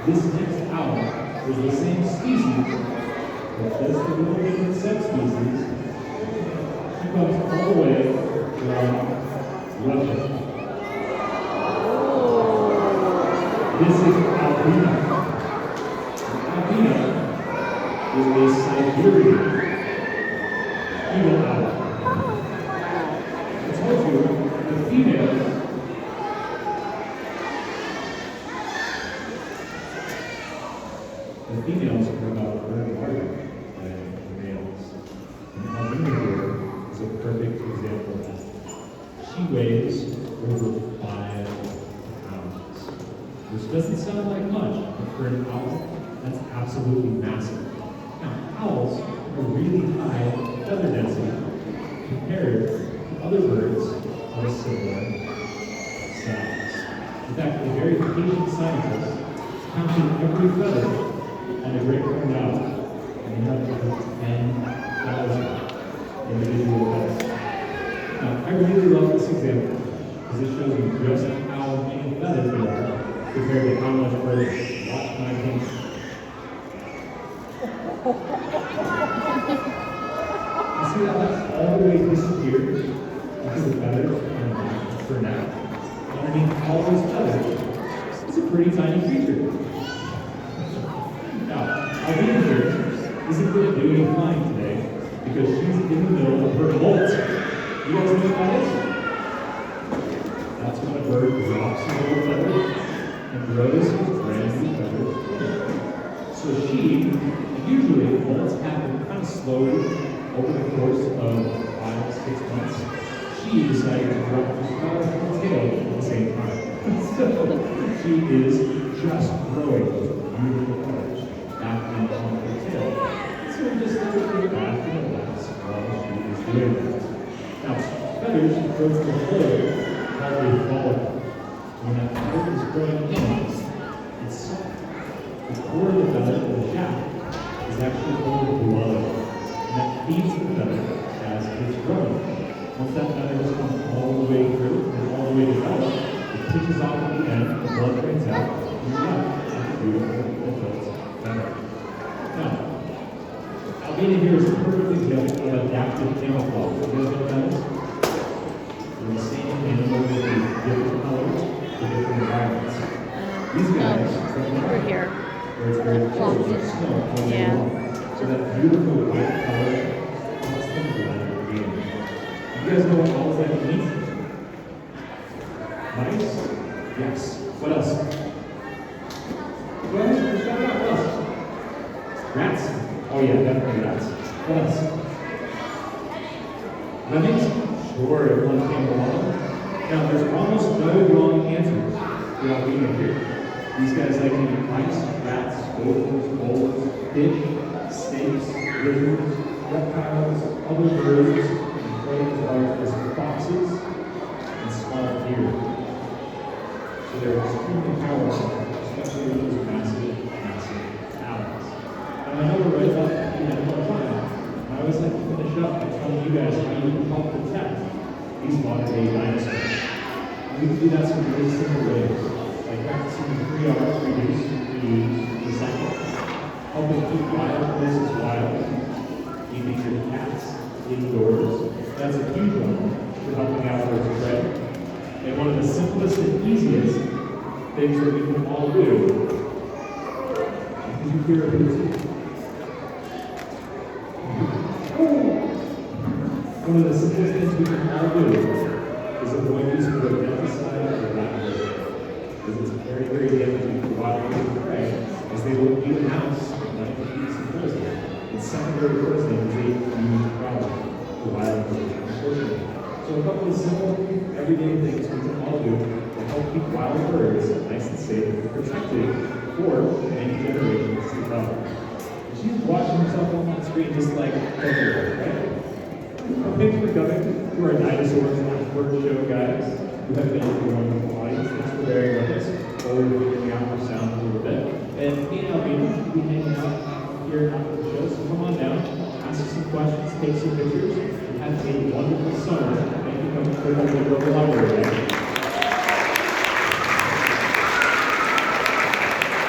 This next owl is the same species, but just a little different subspecies. She comes all the way from Russia. This is Albina. Albina is a Siberian eagle owl. I told you, the females are about a third larger than the males. And Albina here is a perfect example of that. She weighs over 5 pounds, which doesn't sound like much, but for an owl, that's absolutely massive. Now, owls have a really high feather density compared to other birds of a similar size. In fact, a very patient scientist counting every feather on the great horned owl, and he had over 10,000 individual feathers. Now, I really love this example because it shows you just how many feathers there are compared to how much birds watch my game. You see how that's all the way disappeared because the feathers are not for now. Underneath all those feathers, it's a pretty tiny creature. Now, Albina here isn't going to do any flying today because she's in the middle of her molt. You guys know what that is? That's when a bird drops a little feather and grows brand new feathers. So she, usually molts happen kind of slowly over the course of 5-6 months. She decided to drop this feather from the tail at the same time. So she is just growing those beautiful feathers back on her tail. So just let her go back and relax while she is doing that. Now, feathers grow from the floor called a follicle. When that feather is growing in, it's soft. The core of the feather, the shaft, is actually full of blood, and that feeds the feather as it's growing. Once that feather has come all the way through and all the way developed, it pitches off at the end, the blood drains out, and you're left with a beautiful adult feather. Now, Albina here is a perfect example of adaptive camouflage. You guys know what that is? They're the same animal with different colors for different environments. These guys over here. where it's very cold, like snow, all day long. So that beautiful white color helps them blend in. You guys know what owls like to eat? Mice? Yes. What else? Go ahead, shout it out. What else? Rats? Oh yeah, definitely rats. What else? Lemmings? Sure, everyone came along. Now, there's almost no wrong answers for Albina here. These guys like to eat mice, rats, gophers, moles, fish, snakes, lizards, reptiles, other birds, and prey as large as foxes and small deer. So they're extremely powerful, especially with those massive, massive owls. Now, I know we're right about the end of our time. I always like to finish up by telling you guys how you can help protect these modern-day dinosaurs. And we can do that some really simple ways, like practicing 3 R's: reduce, reuse, recycle. Helping keep wild places wild. Keeping your cats indoors. That's a huge one for helping out with prey. And one of the simplest and easiest things that we can all do. Did you hear a bit? One of the simplest things we can all do is avoid using rodenticide or rottenness, because it's very, very damaging to wild prey, as they will eat a mouse like it eats a poison. It's secondary poisoning is a huge problem for wild birds, unfortunately. So a couple of simple, everyday things we can all do to help keep wild birds nice and safe and protected for many generations to come. She's watching herself on the screen just like everywhere, right? Thanks for coming to our Dinosaurs Bird Show, guys. You have been a wonderful audience. Thanks for bearing with us while we were figuring out our sound a little bit. And me and Albina will be hanging out here after the show, so come on down, ask us some questions, take some pictures, and have a wonderful summer. Thank you for coming to the local library.